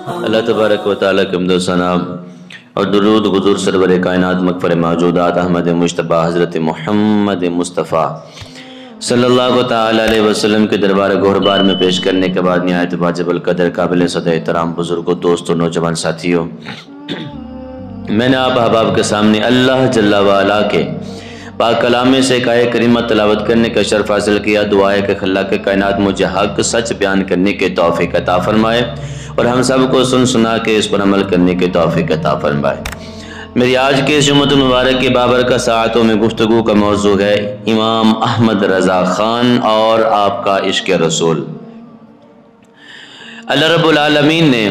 اللہ تبارک و تعالیٰ کے حمد و ثنا اور درود حضور سرور کائنات مغفر موجودات احمد مجتبیٰ حضرت محمد مصطفیٰ صلی اللہ تعالیٰ علیہ وسلم کے دربار گہربار میں پیش کرنے کے بعد نہایت واجب القدر قابل صد احترام بزرگوں دوستوں نوجوان ساتھیوں، میں نے آپ احباب کے سامنے اللہ جل وعلا کے پاک کلام سے ایک آیت کریمہ تلاوت کرنے کا شرف حاصل کیا۔ دعا ہے کہ خلاق کائنات مجھے حق سچ بیان کرنے کے توفیق عطا فرمائے اور ہم سب کو سنا کے اس پر عمل کرنے کے توفیق عطا فرمائے۔ میری آج کے اس جمعۃ المبارک کی بابرکت ساعتوں میں گفتگو کا موضوع ہے امام احمد رضا خان اور آپ کا عشق رسول۔ اللہ رب العالمین نے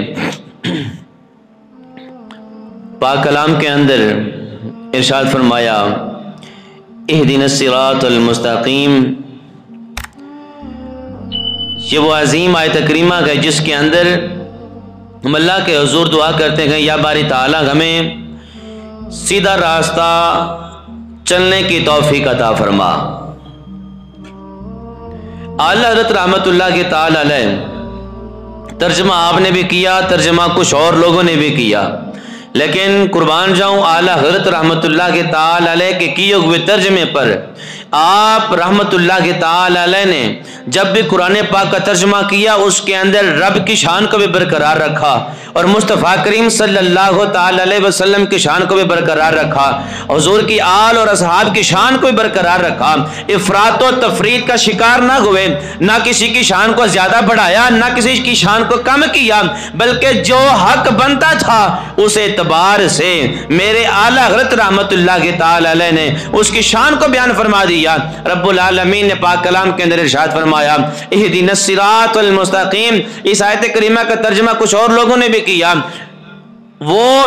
پاک کلام کے اندر ارشاد فرمایا اہدنا الصراط المستقیم۔ یہ وہ عظیم آیت کریمہ ہے جس کے اندر ہم اللہ کے حضور دعا کرتے ہیں یا باری تعالیٰ ہمیں سیدھا راستہ چلنے کی توفیق عطا فرما۔ اعلیٰ حضرت رحمت اللہ کے تعالیٰ علیہ ترجمہ آپ نے بھی کیا، ترجمہ کچھ اور لوگوں نے بھی کیا، لیکن قربان جاؤں اعلیٰ حضرت رحمت اللہ کے تعالیٰ علیہ کے کیے ہوئے ترجمے پر آپ رحمت اللہ کے تعالیٰ علیہ نے جب بھی قرآن پاک کا ترجمہ کیا اس کے اندر رب کی شان کو بھی برقرار رکھا اور مصطفیٰ کریم صلی اللہ تعالیٰ علیہ وسلم کی شان کو بھی برقرار رکھا، حضور کی آل اور اصحاب کی شان کو بھی برقرار رکھا۔ افراط و تفرید کا شکار نہ ہوئے، نہ کسی کی شان کو زیادہ بڑھایا نہ کسی کی شان کو کم کیا، بلکہ جو حق بنتا تھا اس اعتبار سے میرے اعلیٰ حضرت رحمت اللہ کے تعالیٰ علیہ نے اس کی شان کو بیان فرما دیا۔ رب العالمین نے پاک کلام کے اندر ارشاد فرمایا اہدنا الصراط المستقیم۔ اس آیت کریمہ کا ترجمہ کچھ اور لوگوں نے بھی کیا، وہ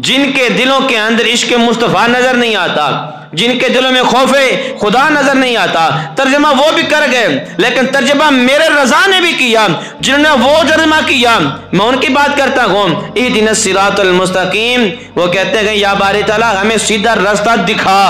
جن کے دلوں کے اندر عشق مصطفیٰ نظر نہیں آتا، جن کے دلوں میں خوف خدا نظر نہیں آتا، ترجمہ وہ بھی کر گئے، لیکن ترجمہ میرے رضا نے بھی کیا جنہوں نے وہ ترجمہ کیا، میں ان کی بات کرتا ہوں۔ اہدنا الصراط المستقیم، وہ کہتے ہیں یا باری تعالیٰ ہمیں سیدھا راستہ دکھا،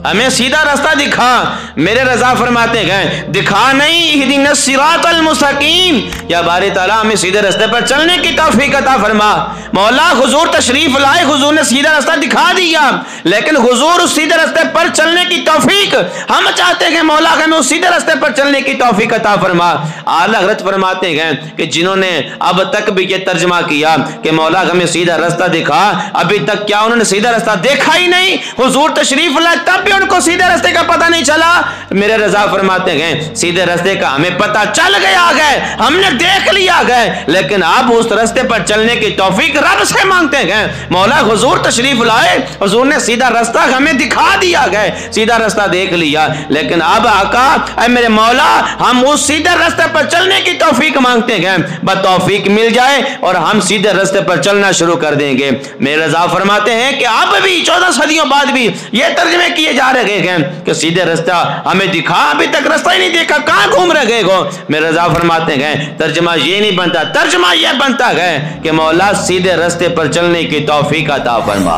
ہمیں سیدھا راستہ دکھا۔ میرے رضا فرماتے ہیں دکھا نہیں، اہدنا الصراط المستقیم، یا باری تعالیٰ ہمیں سیدھے راستے پر چلنے کی توفیق عطا فرما۔ مولا حضور تشریف لائے، حضور نے سیدھا راستہ دکھا دیا، لیکن حضور اس سیدھے راستے پر چلنے کی توفیق ہم چاہتے ہیں مولا ہمیں اس سیدھے راستے پر چلنے کی توفیق عطا فرما۔ اعلیٰ حضرت فرماتے ہیں کہ جنہوں نے اب تک بھی یہ ترجمہ کیا کہ مولا ہمیں سیدھا راستہ دکھا، ابھی تک کیا انہوں نے سیدھا راستہ دیکھا ہی نہیں؟ حضور تشریف لائے تب بھی ان کو سیدھے راستے کا پتہ نہیں چلا۔ میرے رضا فرماتے ہیں سیدھے راستے کا ہمیں پتہ چل گیا گئے، ہم نے دیکھ لیا گئے، لیکن اب اس راستے پر چلنے کی توفیق رب سے مانگتے ہیں۔ مولا حضور تشریف لائے، حضور نے سیدھا راستہ ہمیں دکھا دیا گئے، سیدھا راستہ دیکھ لیا، لیکن اب آقا اے میرے مولا ہم اس سیدھے راستے پر چلنے کی توفیق مانگتے ہیں، بس توفیق مل جائے اور ہم سیدھے راستے پر چلنا شروع کر دیں گے۔ میرے رضا فرماتے ہیں کہ اب بھی 14 صدیوں بعد بھی یہ ترجمے کیے جا رہے ہیں کہ سیدھے راستہ ہمیں دکھا، ابھی تک راستہ ہی نہیں دیکھا، کہاں گھوم رہے ہو؟ میرے رضا فرماتے ہیں ترجمہ یہ نہیں بنتا، ترجمہ یہ بنتا ہے کہ مولا سیدھے راستے پر چلنے کی توفیق عطا فرما۔